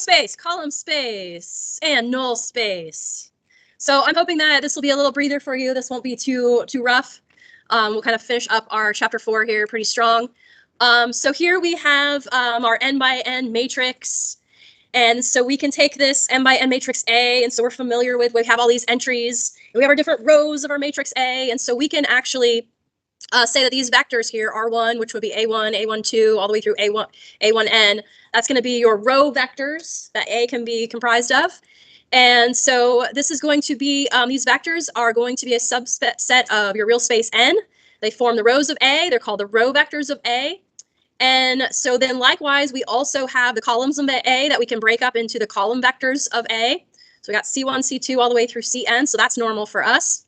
space, column space, and null space. So I'm hoping that this will be a little breather for you. This won't be too rough. We'll kind of finish up our chapter 4 here pretty strong. So here we have our n by n matrix. And so we can take this n by n matrix A, and so we're familiar with, we have all these entries, and we have our different rows of our matrix A, and so we can actually say that these vectors here, R1, which would be A1, A12, all the way through A1, A1n, that's going to be your row vectors that A can be comprised of. And so this is going to be, these vectors are going to be a subset of your real space N. They form the rows of A. They're called the row vectors of A. And so then likewise, we also have the columns of A that we can break up into the column vectors of A. So we got C1, C2, all the way through Cn. So that's normal for us.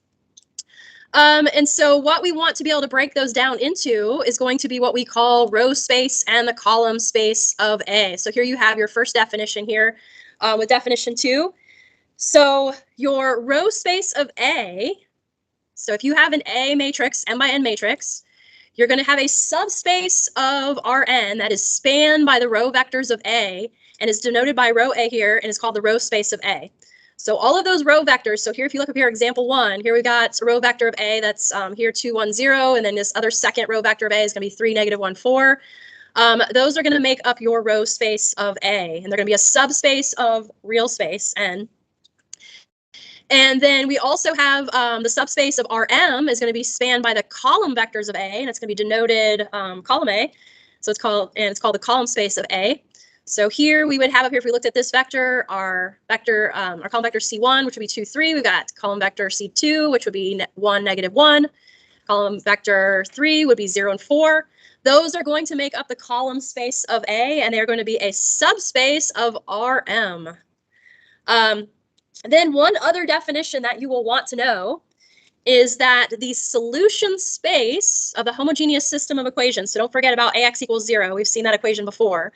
And so what we want to be able to break those down into is going to be what we call row space and the column space of A. So here you have your first definition here with definition 2. So your row space of A, so if you have an A matrix, n by n matrix, you're going to have a subspace of Rn that is spanned by the row vectors of A and is denoted by row A here and is called the row space of A. So all of those row vectors, so here if you look up here, example 1, here we got a row vector of A that's here 2, 1, 0, and then this other second row vector of A is going to be 3, negative 1, 4. Those are going to make up your row space of A, and they're going to be a subspace of real space N. And then we also have the subspace of Rm is going to be spanned by the column vectors of A, and it's going to be denoted column A. So it's called the column space of A. So here we would have up here, if we looked at this vector, our column vector C1, which would be 2, 3. We've got column vector C2, which would be 1, negative 1. Column vector 3 would be 0 and 4. Those are going to make up the column space of A, and they're going to be a subspace of Rm. Then one other definition that you will want to know is that the solution space of the homogeneous system of equations, so don't forget about AX equals 0, we've seen that equation before.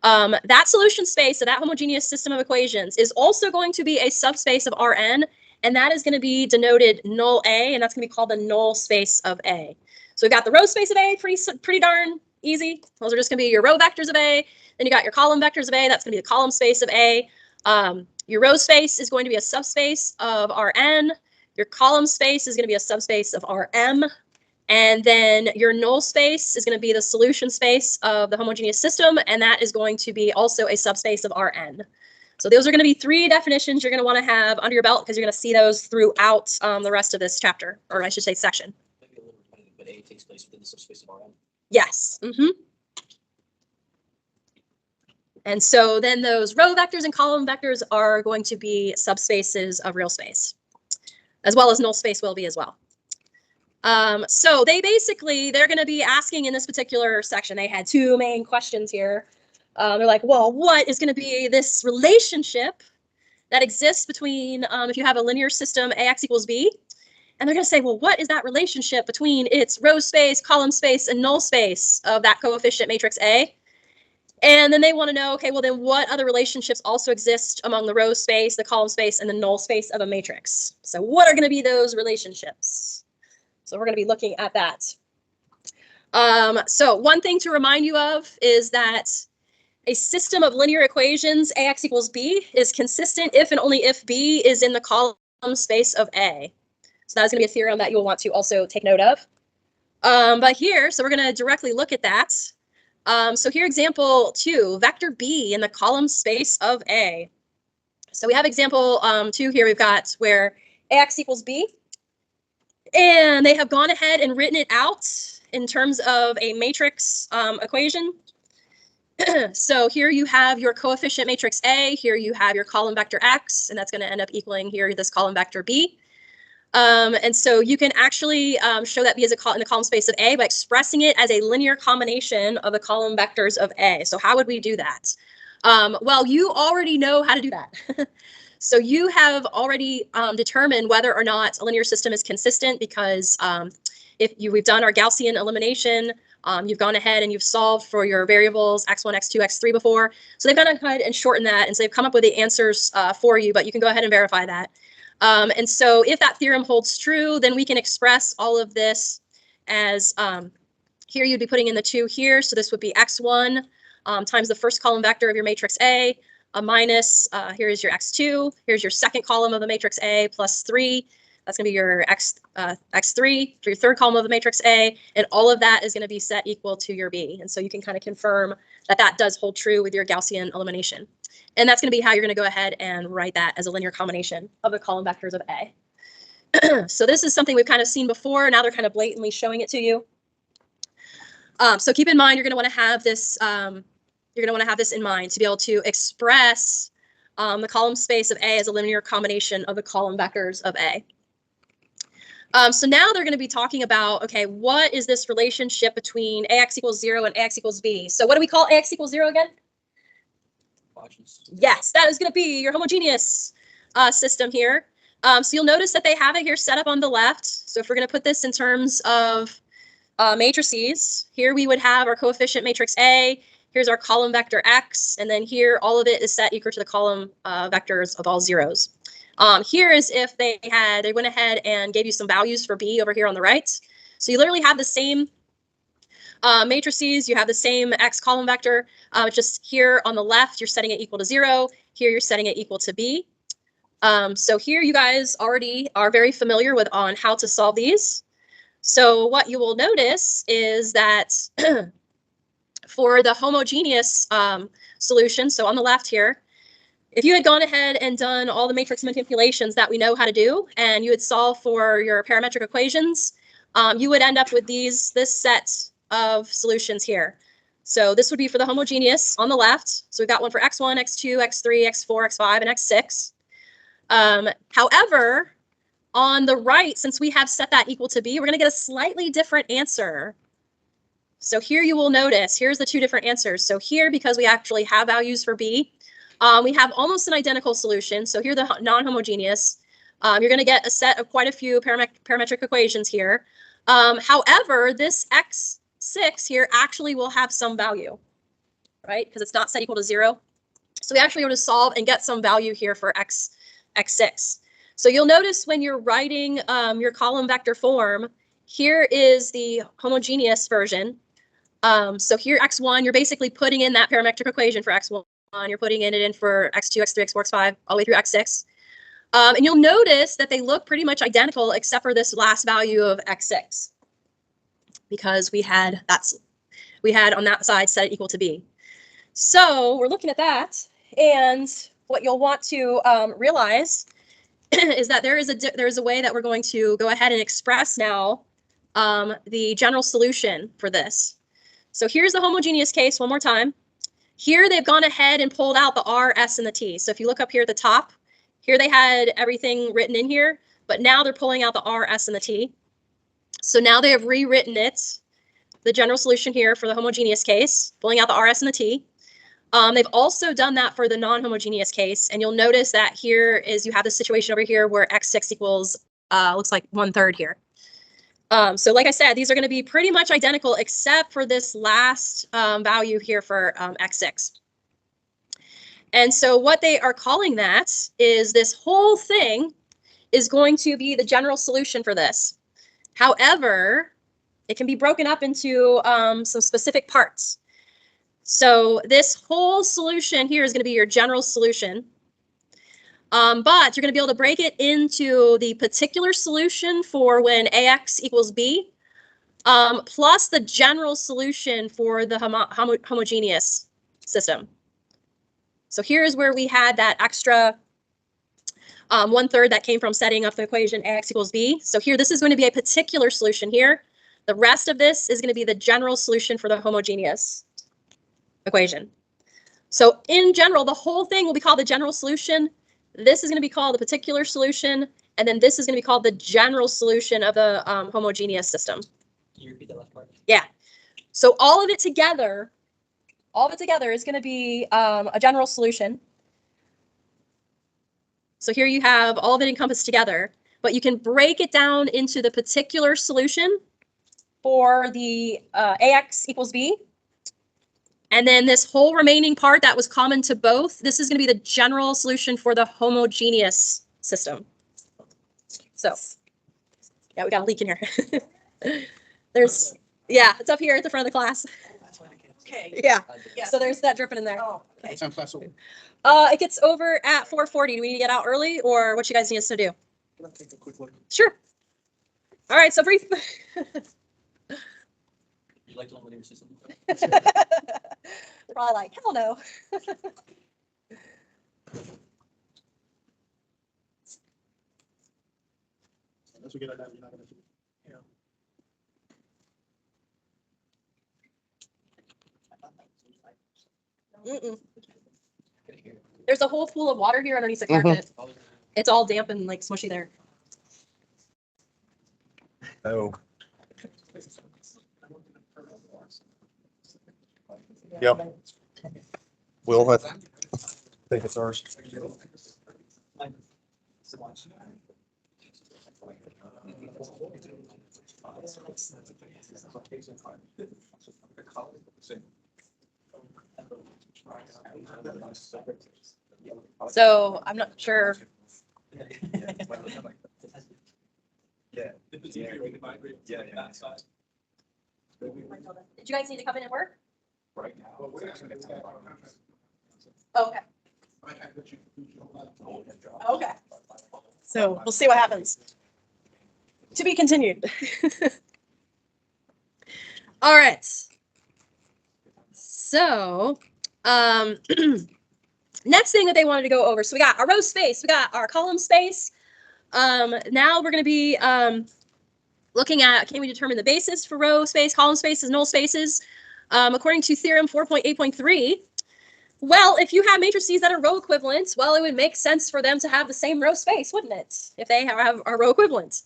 That solution space of that homogeneous system of equations is also going to be a subspace of Rn, and that is going to be denoted null A, and that's going to be called the null space of A. So we've got the row space of A, pretty darn easy. Those are just going to be your row vectors of A. Then you got your column vectors of A, that's going to be the column space of A. Your row space is going to be a subspace of Rn. Your column space is going to be a subspace of Rm. And then your null space is going to be the solution space of the homogeneous system, and that is going to be also a subspace of Rn. So those are going to be 3 definitions you're going to want to have under your belt because you're going to see those throughout the rest of this chapter, or I should say section. Maybe a little repetitive, but A takes place within the subspace of Rn. Yes. And so then those row vectors and column vectors are going to be subspaces of real space, as well as null space will be as well. So they're going to be asking in this particular section, they had 2 main questions here. They're like, well, what is going to be this relationship that exists between, if you have a linear system, AX equals B? And they're going to say, well, what is that relationship between its row space, column space, and null space of that coefficient matrix A? And then they want to know, okay, well, then what other relationships also exist among the row space, the column space, and the null space of a matrix? So what are going to be those relationships? So we're going to be looking at that. So one thing to remind you of is that a system of linear equations, AX equals B, is consistent if and only if B is in the column space of A. So that's going to be a theorem that you'll want to also take note of. But here, so we're going to directly look at that. So here, example 2, vector B in the column space of A. So we have example 2 here. We've got where AX equals B. And they have gone ahead and written it out in terms of a matrix equation. So here you have your coefficient matrix A. Here you have your column vector X, and that's going to end up equaling here this column vector B. And so you can actually show that B is in the column space of A by expressing it as a linear combination of the column vectors of A. So how would we do that? Well, you already know how to do that. So you have already determined whether or not a linear system is consistent because we've done our Gaussian elimination, you've gone ahead and you've solved for your variables x1, x2, x3 before. So they've gone ahead and shortened that, and so they've come up with the answers for you, but you can go ahead and verify that. And so if that theorem holds true, then we can express all of this as here you'd be putting in the 2 here. So this would be x1 times the first column vector of your matrix A a minus, here's your x2, here's your second column of the matrix A plus 3. That's going to be your x3, for your third column of the matrix A, and all of that is going to be set equal to your B. And so you can kind of confirm that that does hold true with your Gaussian elimination. And that's going to be how you're going to go ahead and write that as a linear combination of the column vectors of A. So this is something we've kind of seen before. Now they're kind of blatantly showing it to you. So keep in mind, you're going to want to have this. You're going to want to have this in mind to be able to express the column space of A as a linear combination of the column vectors of A. So now they're going to be talking about, okay, what is this relationship between AX equals 0 and AX equals B? So what do we call AX equals 0 again? Yes, that is going to be your homogeneous system here. So you'll notice that they have it here set up on the left. So if we're going to put this in terms of matrices, here we would have our coefficient matrix A. Here's our column vector X. And then here, all of it is set equal to the column vectors of all zeros. Here is if they went ahead and gave you some values for B over here on the right. So you literally have the same matrices, you have the same X column vector, just here on the left, you're setting it equal to 0. Here you're setting it equal to B. So here you guys already are very familiar with on how to solve these. So what you will notice is that for the homogeneous solution, so on the left here, if you had gone ahead and done all the matrix manipulations that we know how to do, and you would solve for your parametric equations, you would end up with this set of solutions here. So this would be for the homogeneous on the left. So we've got one for x1, x2, x3, x4, x5, and x6. However, on the right, since we have set that equal to B, we're going to get a slightly different answer. So here you will notice, here's the two different answers. So here, because we actually have values for B, we have almost an identical solution. So here, the non-homogeneous, you're going to get a set of quite a few parametric equations here. However, this x6 here actually will have some value, right? Because it's not set equal to 0. So we actually are able to solve and get some value here for x6. So you'll notice when you're writing your column vector form, here is the homogeneous version. So here, x1, you're basically putting in that parametric equation for x1. You're putting it in for x2, x3, x4, x5, all the way through x6. And you'll notice that they look pretty much identical except for this last value of x6, because we had on that side set it equal to B. So we're looking at that, and what you'll want to realize is that there is a way that we're going to go ahead and express now the general solution for this. So here's the homogeneous case one more time. Here they've gone ahead and pulled out the R, S, and the T. So if you look up here at the top, here they had everything written in here, but now they're pulling out the R, S, and the T. So now they have rewritten it, the general solution here for the homogeneous case, pulling out the R, S, and the T. They've also done that for the non-homogeneous case, and you'll notice that here is you have this situation over here where x6 equals, looks like 1/3 here. So like I said, these are going to be pretty much identical except for this last value here for x6. And so what they are calling that is this whole thing is going to be the general solution for this. However, it can be broken up into some specific parts. So this whole solution here is going to be your general solution. But you're going to be able to break it into the particular solution for when AX equals B, plus the general solution for the homogeneous system. So here's where we had that extra 1/3 that came from setting up the equation AX equals B. So here, this is going to be a particular solution here. The rest of this is going to be the general solution for the homogeneous equation. So in general, the whole thing will be called the general solution. This is going to be called the particular solution, and then this is going to be called the general solution of the homogeneous system. Can you repeat that last part? Yeah. So all of it together is going to be a general solution. So here you have all of it encompassed together, but you can break it down into the particular solution for the AX equals B. And then this whole remaining part that was common to both, this is going to be the general solution for the homogeneous system. So, yeah, we got a leak in here. Yeah, it's up here at the front of the class. Okay. Yeah. Yeah. So there's that dripping in there. Oh, okay. What time class over? It gets over at 4:40. Do we need to get out early, or what you guys need us to do? Can I take a quick look? Sure. All right. So brief. You like to know what your system? They're probably like, hell no. Unless we get it done, you're not gonna do it. Mm-mm. There's a whole pool of water here underneath the carpet. It's all damp and like smushy there. Oh. Yep. Will, I think it's ours. So I'm not sure. Yeah. Did you guys need to come in and work? Right now. Okay. Okay. So we'll see what happens. To be continued. All right. So, next thing that they wanted to go over. So we got our row space, we got our column space. Now we're going to be looking at, can we determine the basis for row space, column spaces, null spaces? According to theorem 4.8.3, well, if you have matrices that are row equivalent, well, it would make sense for them to have the same row space, wouldn't it? If they have a row equivalent.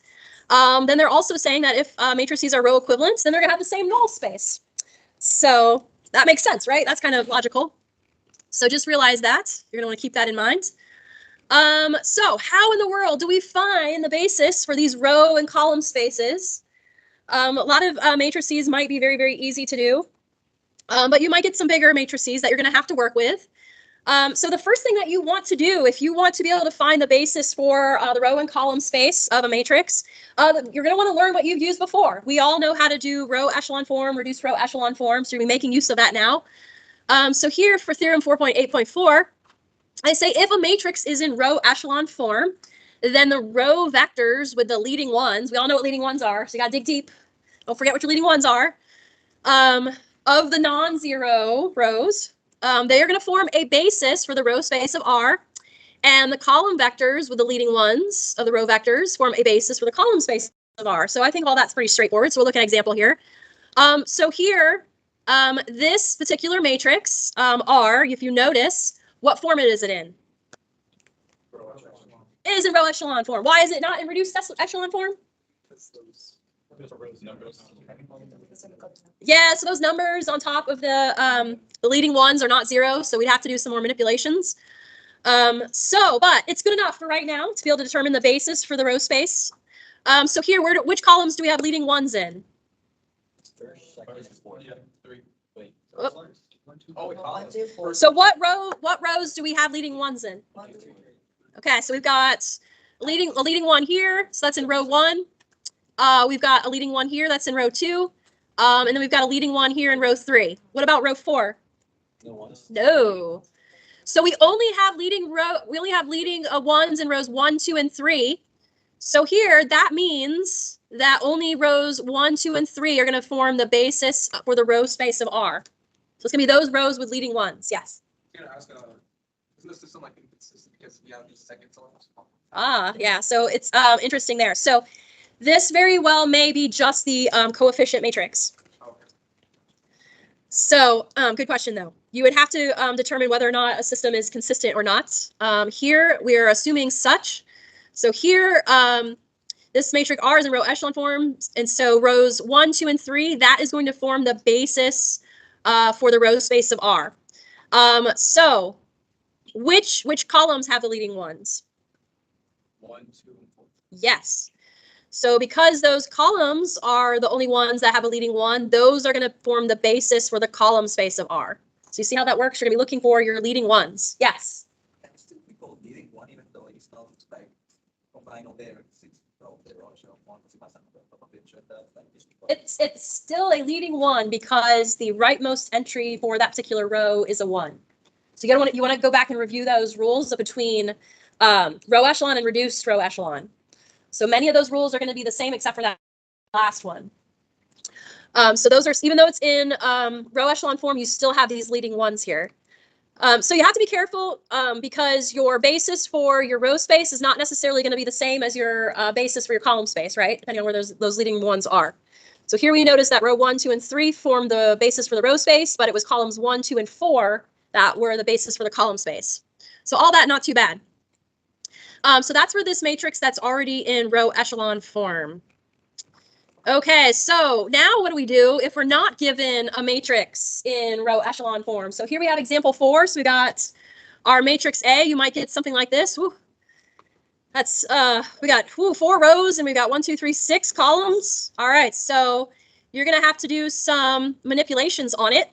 Then they're also saying that if matrices are row equivalent, then they're gonna have the same null space. So that makes sense, right? That's kind of logical. So just realize that. You're gonna wanna keep that in mind. So how in the world do we find the basis for these row and column spaces? A lot of matrices might be very, very easy to do. But you might get some bigger matrices that you're going to have to work with. So the first thing that you want to do, if you want to be able to find the basis for the row and column space of a matrix, you're going to want to learn what you've used before. We all know how to do row echelon form, reduced row echelon form, so you're making use of that now. So here for theorem 4.8.4, I say if a matrix is in row echelon form, then the row vectors with the leading ones, we all know what leading ones are, so you got to dig deep. Don't forget what your leading ones are. Of the non-zero rows, they are going to form a basis for the row space of R, and the column vectors with the leading ones of the row vectors form a basis for the column space of R. So I think all that's pretty straightforward. So we'll look at an example here. So here, this particular matrix, R, if you notice, what format is it in? It is in row echelon form. Why is it not in reduced echelon form? Yeah, so those numbers on top of the leading ones are not zero, so we'd have to do some more manipulations. But it's good enough for right now to be able to determine the basis for the row space. So here, which columns do we have leading ones in? So what rows do we have leading ones in? Okay, so we've got a leading one here, so that's in row 1. We've got a leading one here, that's in row 2. And then we've got a leading one here in row 3. What about row 4? No. So we only have leading ones in rows 1, 2, and 3. So here that means that only rows 1, 2, and 3 are going to form the basis for the row space of R. So it's going to be those rows with leading ones. Yes. Isn't the system like inconsistent because we have these second columns? Yeah. So it's interesting there. So this very well may be just the coefficient matrix. So good question, though. You would have to determine whether or not a system is consistent or not. Here, we are assuming such. So here, this matrix R is in row echelon form. And so rows 1, 2, and 3, that is going to form the basis for the row space of R. So which columns have the leading ones? 1, 2, and 4. Yes. So because those columns are the only ones that have a leading one, those are going to form the basis for the column space of R. So you see how that works? You're going to be looking for your leading ones. Yes. Can still be called leading one even though it's not like Combine all their six row there also one si passa It's still a leading one because the rightmost entry for that particular row is a 1. So you want to go back and review those rules between row echelon and reduced row echelon. So many of those rules are going to be the same except for that last one. So those are, even though it's in row echelon form, you still have these leading ones here. So you have to be careful because your basis for your row space is not necessarily going to be the same as your basis for your column space, right? Depending on where those leading ones are. So here we notice that row 1, 2, and 3 formed the basis for the row space, but it was columns 1, 2, and 4 that were the basis for the column space. So all that, not too bad. So that's for this matrix that's already in row echelon form. Okay, so now what do we do if we're not given a matrix in row echelon form? So here we have example 4. So we got our matrix A. You might get something like this. Woo. That's we got 4 rows and we got 1, 2, 3, 6 columns. All right, so you're gonna have to do some manipulations on it.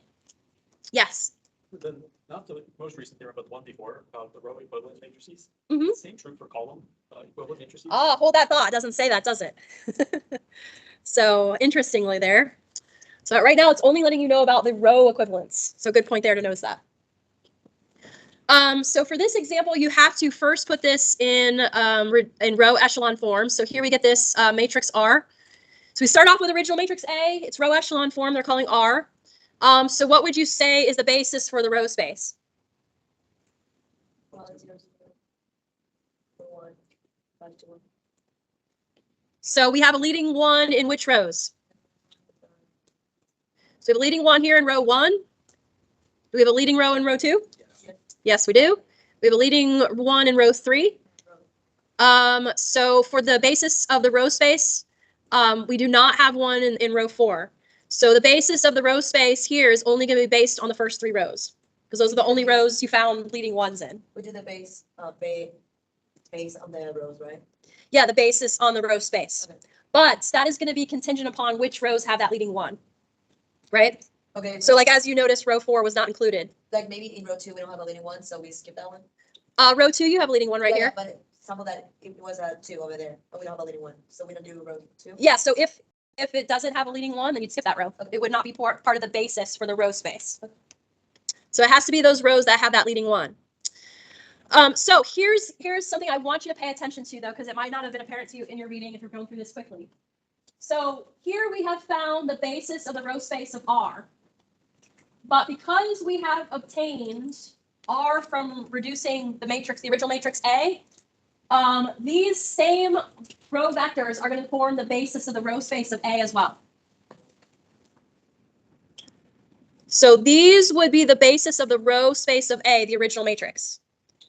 Yes. Then not the most recent theorem, but the one before about the row equivalent matrices. Mhm. Same true for column equivalent matrices. Oh, hold that thought. It doesn't say that, does it? So interestingly there. So right now it's only letting you know about the row equivalents. So good point there to notice that. So for this example, you have to first put this in row echelon form. So here we get this matrix R. So we start off with original matrix A. It's row echelon form. They're calling R. So what would you say is the basis for the row space? So we have a leading 1 in which rows? So we have a leading 1 here in row 1. Do we have a leading row in row 2? Yes, we do. We have a leading 1 in row 3. So for the basis of the row space, we do not have one in row 4. So the basis of the row space here is only going to be based on the first 3 rows because those are the only rows you found leading 1s in. We did the base on the rows, right? Yeah, the basis on the row space. Okay. But that is going to be contingent upon which rows have that leading 1, right? Okay. So like as you noticed, row 4 was not included. like maybe in row 2 we don't have a leading one, so we skip that one. Row 2, you have a leading 1 right Yeah, here. But some of that it was a 2 over there, but we don't have a leading one, so we don't do row 2. Yeah, so if it doesn't have a leading 1, then you'd skip that row. Okay. It would not be part of the basis for the row space. So it has to be those rows that have that leading 1. So here's something I want you to pay attention to, though, because it might not have been apparent to you in your reading if you're going through this quickly. So here we have found the basis of the row space of R. But because we have obtained R from reducing the matrix, the original matrix A, these same row vectors are going to form the basis of the row space of A as well. So these would be the basis of the row space of A, the original matrix,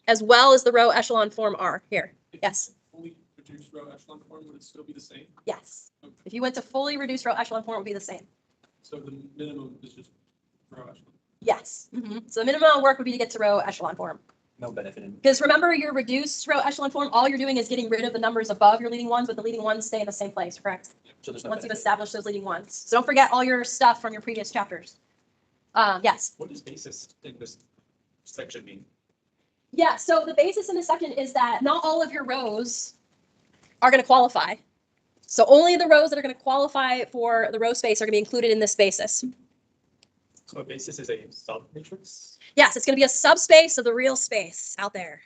as well as the row echelon form R here. Yes. Fully reduced row echelon form, would it still be the same? Yes. If you went to fully reduced row echelon form, it would be the same. So the minimum is just row echelon. Yes. So the minimum amount of work would be to get to row echelon form. No benefit in. Because remember, your reduced row echelon form, all you're doing is getting rid of the numbers above your leading ones, but the leading ones stay in the same place, correct? So there's no Once you've benefit. established those leading ones. So don't forget all your stuff from your previous chapters. Yes. What does basis in this section mean? Yeah, so the basis in this section is that not all of your rows are going to qualify. So only the rows that are going to qualify for the row space are going to be included in this basis. So a basis is a sub matrix? Yes, it's going to be a subspace of the real space out there.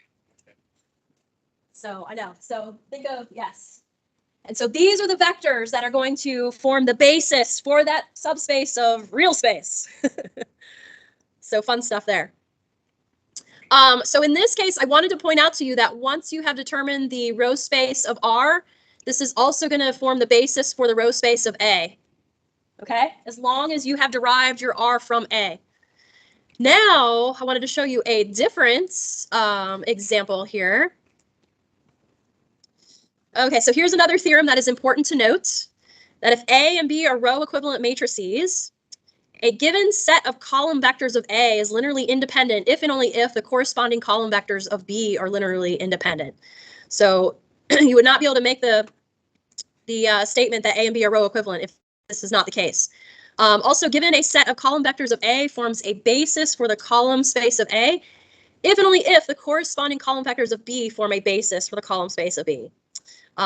So I know. So think of, yes. And so these are the vectors that are going to form the basis for that subspace of real space. So fun stuff there. So in this case, I wanted to point out to you that once you have determined the row space of R, this is also going to form the basis for the row space of A. Okay, as long as you have derived your R from A. Now, I wanted to show you a different example here. Okay, so here's another theorem that is important to note, that if A and B are row equivalent matrices, a given set of column vectors of A is linearly independent if and only if the corresponding column vectors of B are linearly independent. So you would not be able to make the statement that A and B are row equivalent if this is not the case. Also, given a set of column vectors of A forms a basis for the column space of A, if and only if the corresponding column vectors of B form a basis for the column space of B.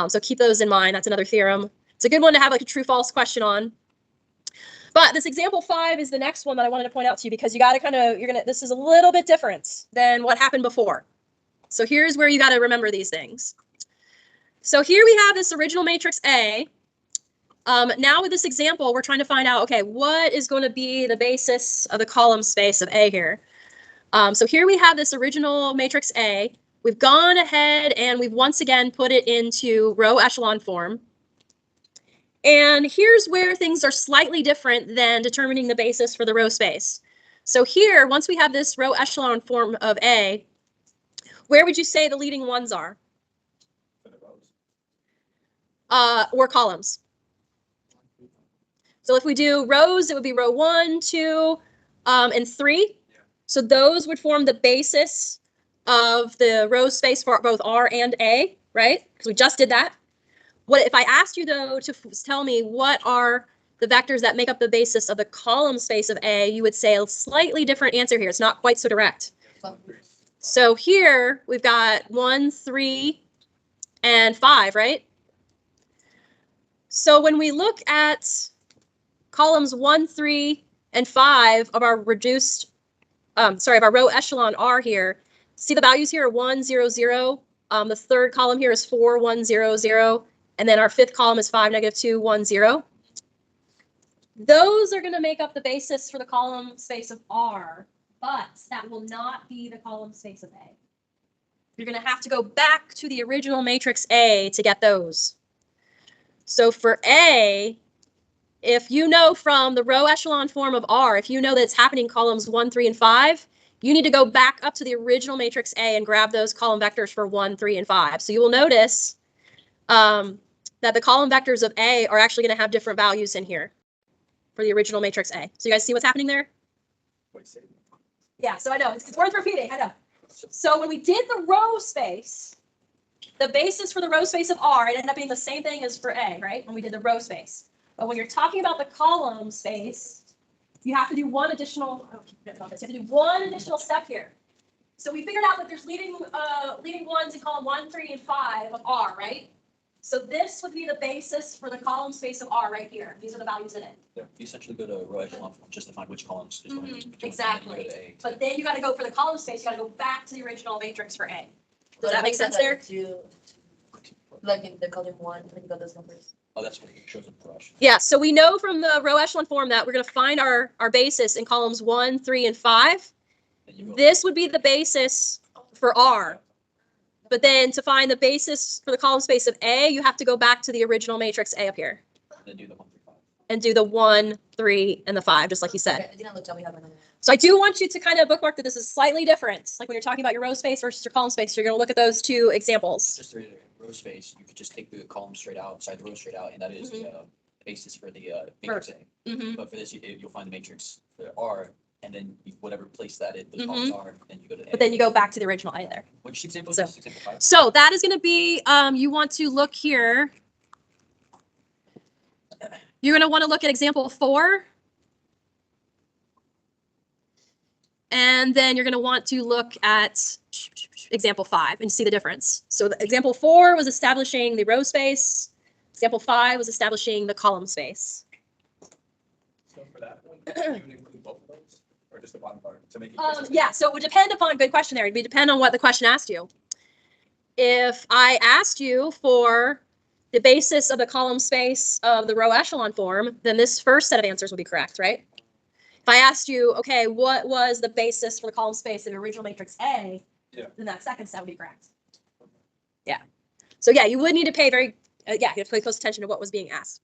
So keep those in mind. That's another theorem. It's a good one to have like a true-false question on. But this example 5 is the next one that I wanted to point out to you because you got to kind of, this is a little bit different than what happened before. So here's where you got to remember these things. So here we have this original matrix A. Now with this example, we're trying to find out, okay, what is going to be the basis of the column space of A here? So here we have this original matrix A. We've gone ahead and we've once again put it into row echelon form. And here's where things are slightly different than determining the basis for the row space. So here, once we have this row echelon form of A, where would you say the leading ones are? For the rows. Or columns. So if we do rows, it would be row 1, 2, and 3. Yeah. So those would form the basis of the row space for both R and A, right? Because we just did that. What if I asked you, though, to tell me what are the vectors that make up the basis of the column space of A, you would say a slightly different answer here. It's not quite so direct. So here we've got 1, 3, and 5, right? So when we look at columns 1, 3, and 5 of our reduced, of our row echelon R here, see the values here are 1, 0, 0. The third column here is 4, 1, 0, 0. And then our fifth column is 5, negative 2, 1, 0. Those are going to make up the basis for the column space of R, but that will not be the column space of A. You're going to have to go back to the original matrix A to get those. So for A, if you know from the row echelon form of R, if you know that it's happening in columns 1, 3, and 5, you need to go back up to the original matrix A and grab those column vectors for 1, 3, and 5. So you will notice that the column vectors of A are actually going to have different values in here for the original matrix A. So you guys see what's happening there? Yeah, so I know, it's worth repeating, I know. So when we did the row space, the basis for the row space of R, it ended up being the same thing as for A, right? When we did the row space. But when you're talking about the column space, you have to do one additional, you have to do one additional step here. So we figured out that there's leading ones in column 1, 3, and 5 of R, right? So this would be the basis for the column space of R right here. These are the values in it. Yeah, you essentially go to row echelon form just to find which columns is going to be between, Exactly. and then you go to A. But then you got to go for the column space. You got to go back to the original matrix for A. Does So that make sense there? Like in the column 1, when you got those numbers. Oh, that's what it shows up for us. Yeah, so we know from the row echelon form that we're going to find our basis in columns 1, 3, and 5. Then you go This would be the basis for R. But then to find the basis for the column space of A, you have to go back to the original matrix A up here and then do the 1, 3, 5. and do the 1, 3, and the 5, just like you said. Okay, I didn't look, tell me how to. So I do want you to kind of bookmark that this is slightly different. Like when you're talking about your row space versus your column space, you're going to look at those two examples. Just to reiterate, row space, you could just take the column straight out, side the row straight out, and that is the basis for the matrix A. Mm-hmm. But for this, you'll find the matrix for R, and then whatever place that is, those columns are, then you go to A. But then you go back to the original A there. Which example is So- this? Example 5? So that is going to be, you want to look here. You're going to want to look at example 4. And then you're going to want to look at example 5 and see the difference. So the example 4 was establishing the row space. Example 5 was establishing the column space. So for that one, you would include both of those, or just the bottom part to make it? Yeah, so it would depend upon, good question there. It would depend on what the question asked you. If I asked you for the basis of the column space of the row echelon form, then this first set of answers would be correct, right? If I asked you, okay, what was the basis for the column space of the original matrix A, Yeah. then that second set would be correct. Yeah. So yeah, you would need to pay you have to pay close attention to what was being asked.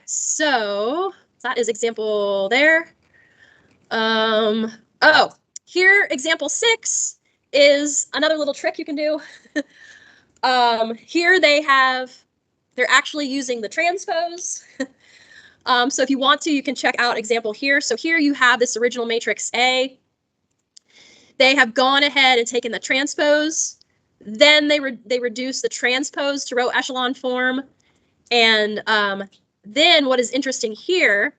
So that is example there. Oh, here, example 6 is another little trick you can do. Here they're actually using the transpose. So if you want to, you can check out example here. So here you have this original matrix A. They have gone ahead and taken the transpose. Then they reduce the transpose to row echelon form. And then what is interesting here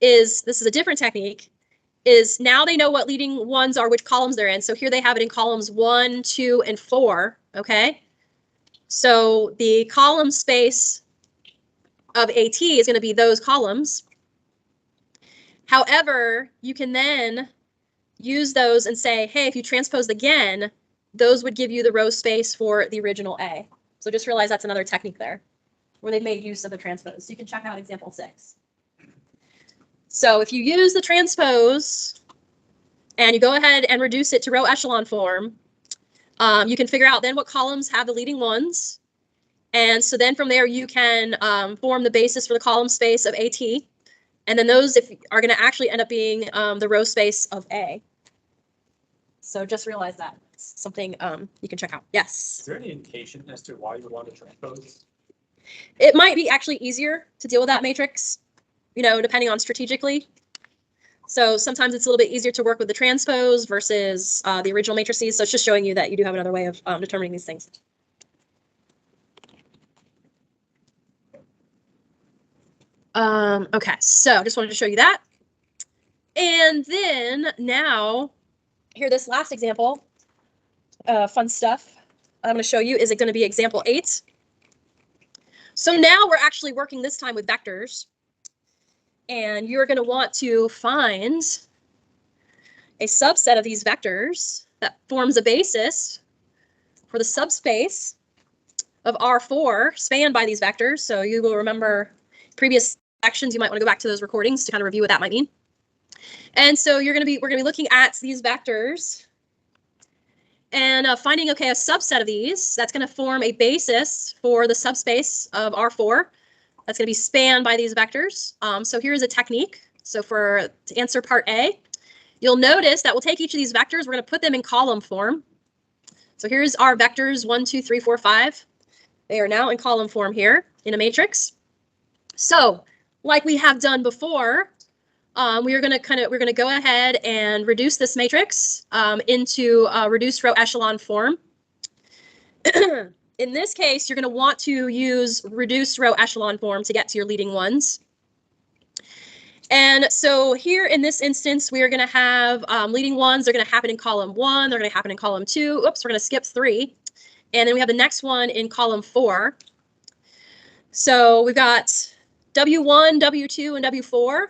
is, this is a different technique, is now they know what leading ones are, which columns they're in. So here they have it in columns 1, 2, and 4, okay? So the column space of AT is going to be those columns. However, you can then use those and say, hey, if you transposed again, those would give you the row space for the original A. So just realize that's another technique there where they've made use of the transpose. So you can check out example 6. So if you use the transpose and you go ahead and reduce it to row echelon form, you can figure out then what columns have the leading ones. And so then from there, you can form the basis for the column space of AT. And then those are going to actually end up being the row space of A. So just realize that. It's something you can check out. Yes? Is there any indication as to why you would want to transpose? It might be actually easier to deal with that matrix, you know, depending on strategically. So sometimes it's a little bit easier to work with the transpose versus the original matrices. So it's just showing you that you do have another way of determining these things. Okay, so just wanted to show you that. And then now, here, this last example, fun stuff I'm going to show you is going to be example 8. So now we're actually working this time with vectors. And you're going to want to find a subset of these vectors that forms a basis for the subspace of R4 spanned by these vectors. So you will remember previous sections, you might want to go back to those recordings to kind of review what that might mean. And so we're going to be looking at these vectors and finding, okay, a subset of these that's going to form a basis for the subspace of R4 that's going to be spanned by these vectors. So here's a technique. So to answer part A, you'll notice that we'll take each of these vectors, we're going to put them in column form. So here's our vectors 1, 2, 3, 4, 5. They are now in column form here in a matrix. So like we have done before, we're going to go ahead and reduce this matrix into reduced row echelon form. In this case, you're going to want to use reduced row echelon form to get to your leading ones. And so here in this instance, we are going to have leading ones. They're going to happen in column 1. They're going to happen in column 2. Oops, we're going to skip 3. And then we have the next one in column 4. So we've got W1, W2, and W4.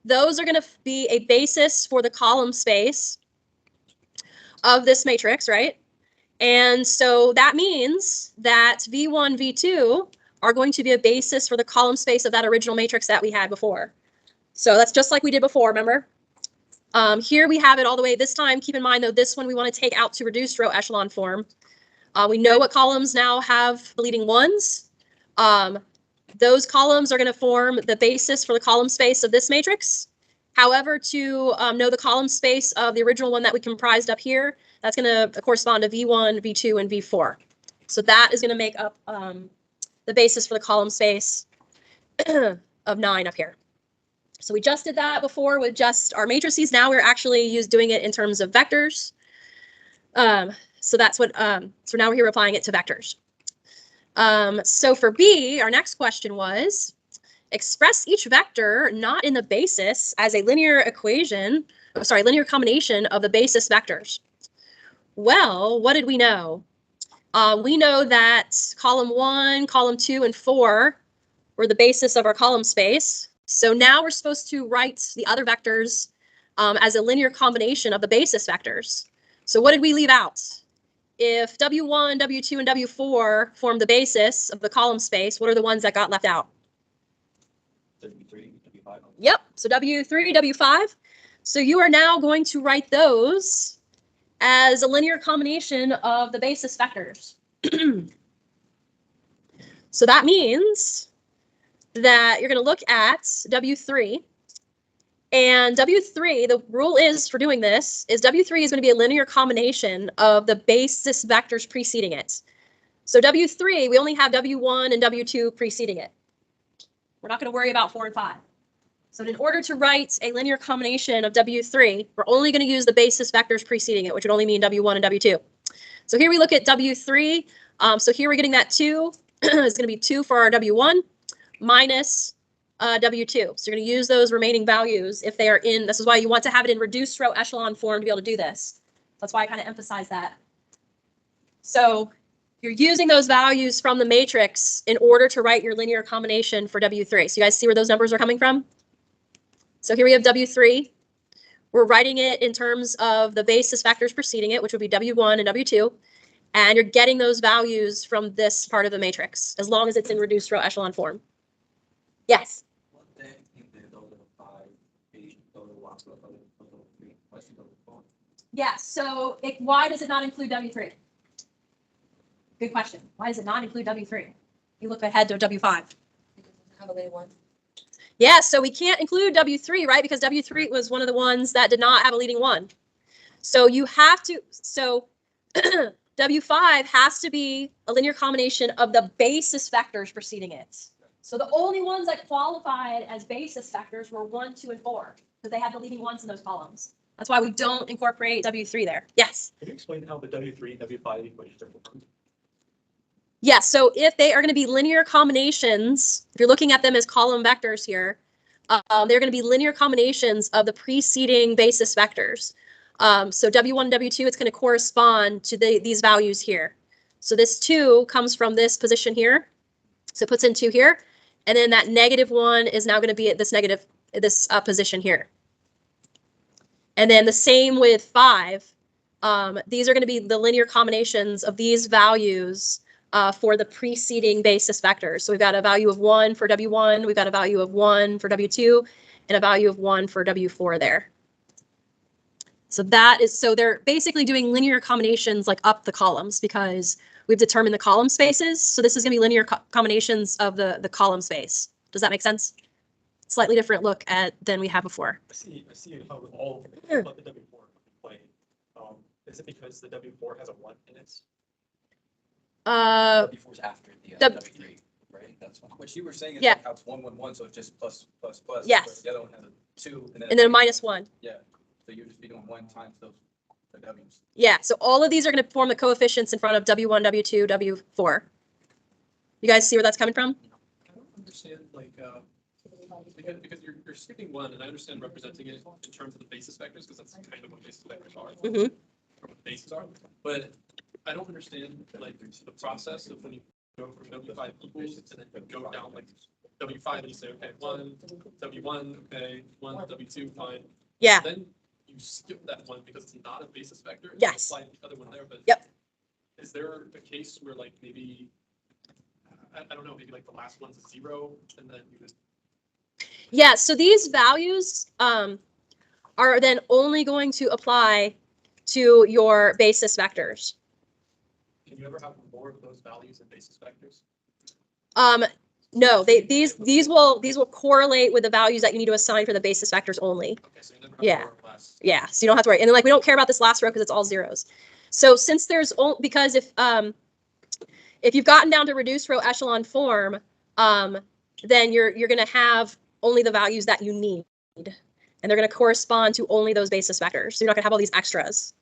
Those are going to be a basis for the column space of this matrix, right? And so that means that V1, V2 are going to be a basis for the column space of that original matrix that we had before. So that's just like we did before, remember? Here we have it all the way. This time, keep in mind, though, this one we want to take out to reduced row echelon form. We know what columns now have the leading ones. Those columns are going to form the basis for the column space of this matrix. However, to know the column space of the original one that we comprised up here, that's going to correspond to V1, V2, and V4. So that is going to make up the basis for the column space of 9 up here. So we just did that before with just our matrices. Now we're actually doing it in terms of vectors. So that's what, so now we're applying it to vectors. So for B, our next question was, express each vector not in the basis as a linear equation, linear combination of the basis vectors. Well, what did we know? We know that column 1, column 2, and 4 were the basis of our column space. So now we're supposed to write the other vectors as a linear combination of the basis vectors. So what did we leave out? If W1, W2, and W4 form the basis of the column space, what are the ones that got left out? W3, W5. Yep, so W3, W5. So you are now going to write those as a linear combination of the basis vectors. So that means that you're going to look at W3. And W3, the rule is for doing this, is W3 is going to be a linear combination of the basis vectors preceding it. So W3, we only have W1 and W2 preceding it. We're not going to worry about 4 and 5. So in order to write a linear combination of W3, we're only going to use the basis vectors preceding it, which would only mean W1 and W2. So here we look at W3. So here we're getting that 2 is going to be 2 for our W1 minus W2. So you're going to use those remaining values if they are in, this is why you want to have it in reduced row echelon form to be able to do this. That's why I kind of emphasize that. So you're using those values from the matrix in order to write your linear combination for W3. So you guys see where those numbers are coming from? So here we have W3. We're writing it in terms of the basis vectors preceding it, which would be W1 and W2. And you're getting those values from this part of the matrix, as long as it's in reduced row echelon form. Yes? Yeah, so why does it not include W3? Good question. Why does it not include W3? You look ahead to W5. Have a leading one. Yeah, so we can't include W3, right? Because W3 was one of the ones that did not have a leading one. So you have to, so W5 has to be a linear combination of the basis vectors preceding it. So the only ones that qualified as basis vectors were 1, 2, and 4, because they had the leading ones in those columns. That's why we don't incorporate W3 there. Yes? Can you explain how the W3 and W5 equations are formed? Yeah, so if they are going to be linear combinations, if you're looking at them as column vectors here, they're going to be linear combinations of the preceding basis vectors. So W1 and W2, it's going to correspond to these values here. So this 2 comes from this position here. So it puts in 2 here. And then that -1 is now going to be at this position here. And then the same with 5. These are going to be the linear combinations of these values for the preceding basis vectors. So we've got a value of 1 for W1, we've got a value of 1 for W2, and a value of 1 for W4 there. So so they're basically doing linear combinations like up the columns because we've determined the column spaces. So this is going to be linear combinations of the column space. Does that make sense? Slightly different look than we had before. I see how all of the W4 play. Is it because the W4 has a 1 in it? W4 is after the W3, right? That's one. What you were saying is Yeah. like how it's 1, 1, 1, so it's just plus, plus, plus. Yes. whereas the other one has a 2. And then a -1. Yeah, so you'd just be doing 1 times those, the W's. Yeah, so all of these are going to form the coefficients in front of W1, W2, W4. You guys see where that's coming from? I don't understand, like, because you're skipping 1, and I understand representing it in terms of the basis vectors, because that's kind of what basis vectors are. Mhm. Or what bases are, but I don't understand, like, the process of when you go from W5 equals, and then you go down, like, W5, and you say, okay, 1, W1, okay, 1, W2, fine. Yeah. Then you skip that one because it's not a basis vector. and you Yes. Apply the other one there, but. Yep. Is there a case where, like, maybe, I don't know, maybe like the last one's a 0, and then you just. Yeah, so these values are then only going to apply to your basis vectors. Can you ever have more of those values in basis vectors? No, these will correlate with the values that you need to assign for the basis vectors only. Okay, so you never have Yeah. more or less. Yeah, so you don't have to worry. And then like we don't care about this last row because it's all zeros. So since there's because if you've gotten down to reduced row echelon form, then you're going to have only the values that you need, and they're going to correspond to only those basis vectors. So you're not going to have all these extras.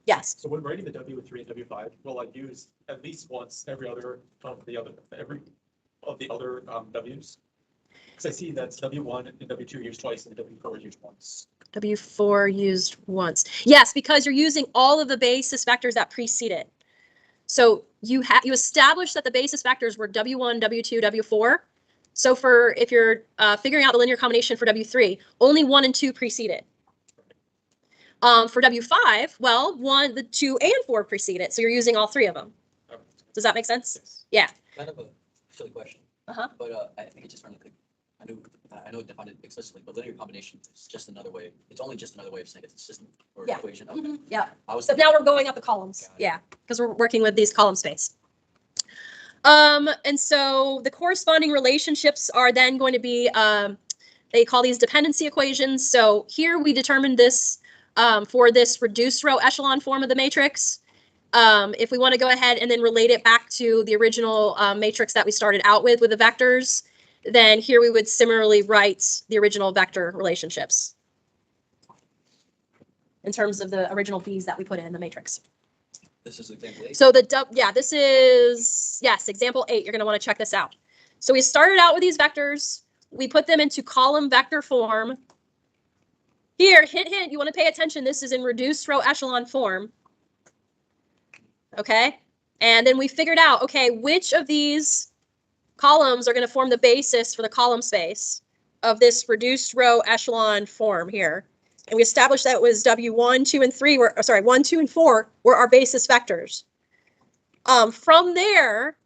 Yes. So when writing the W3 and W5, will I use at least once every other of the other W's? Because I see that W1 and W2 used twice and W4 used once. W4 used once. Yes, because you're using all of the basis vectors that precede it. So you establish that the basis vectors were W1, W2, W4. So if you're figuring out the linear combination for W3, only 1 and 2 precede it. For W5, well, 1, the 2, and 4 precede it. So you're using all 3 of them. Does that make sense? Yes. Yeah. Kind of a silly question. Uh-huh. But I think it's just trying to think. I know it defined it explicitly, but linear combination is just another way. It's only just another way of saying it's a system or Yeah. equation. Okay. Mhm. Yeah. I was So now we're going up the columns. Got it. Yeah, because we're working with these column space. And so the corresponding relationships are then going to be, they call these dependency equations. So here we determined this for this reduced row echelon form of the matrix. If we want to go ahead and then relate it back to the original matrix that we started out with the vectors, then here we would similarly write the original vector relationships in terms of the original B's that we put in the matrix. This is example 8. So this is, yes, example 8. You're going to want to check this out. So we started out with these vectors. we put them into column vector form. Here, hint, hint, you want to pay attention. This is in reduced row echelon form. Okay. And then we figured out, okay, which of these columns are going to form the basis for the column space of this reduced row echelon form here. And we established that it was W1, 2, and 3 were, sorry, 1, 2, and 4 were our basis vectors. From there,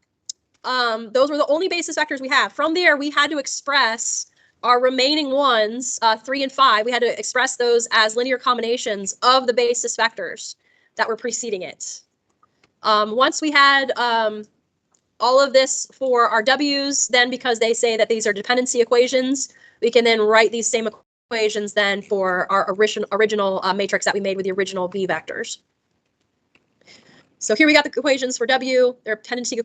those were the only basis vectors we have. From there, we had to express our remaining ones, 3 and 5. We had to express those as linear combinations of the basis vectors that were preceding it. Once we had all of this for our W's, then because they say that these are dependency equations, we can then write these same equations then for our original matrix that we made with the original B vectors. So here we got the equations for W, they're dependency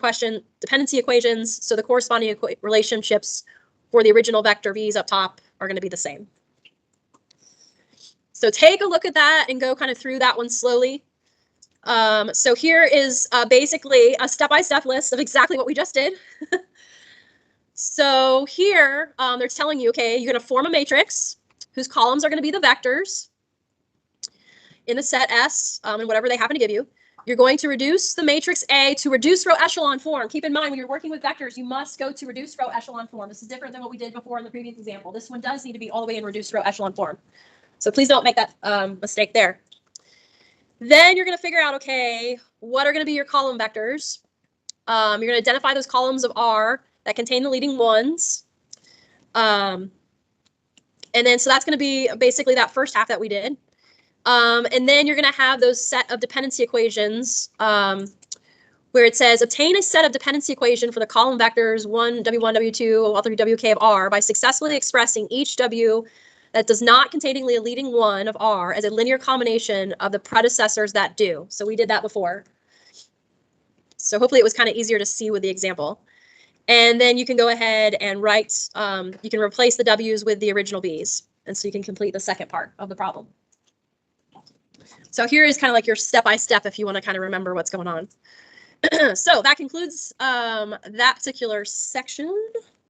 equations, so the corresponding relationships for the original vector V's up top are going to be the same. So take a look at that and go kind of through that one slowly. So here is basically a step-by-step list of exactly what we just did. So here they're telling you, okay, you're going to form a matrix whose columns are going to be the vectors in the set S and whatever they happen to give you. You're going to reduce the matrix A to reduced row echelon form. Keep in mind, when you're working with vectors, you must go to reduced row echelon form. This is different than what we did before in the previous example. This one does need to be all the way in reduced row echelon form. So please don't make that mistake there. Then you're going to figure out, okay, what are going to be your column vectors? You're going to identify those columns of R that contain the leading ones. And then, so that's going to be basically that first half that we did. And then you're going to have those set of dependency equations where it says obtain a set of dependency equation for the column vectors W1, W2, all through WK of R by successfully expressing each W that does not contain a leading one of R as a linear combination of the predecessors that do. So we did that before. So hopefully it was kind of easier to see with the example. And then you can go ahead and write, you can replace the W's with the original B's. And so you can complete the second part of the problem. So here is kind of like your step-by-step if you want to kind of remember what's going on. So that concludes that particular section.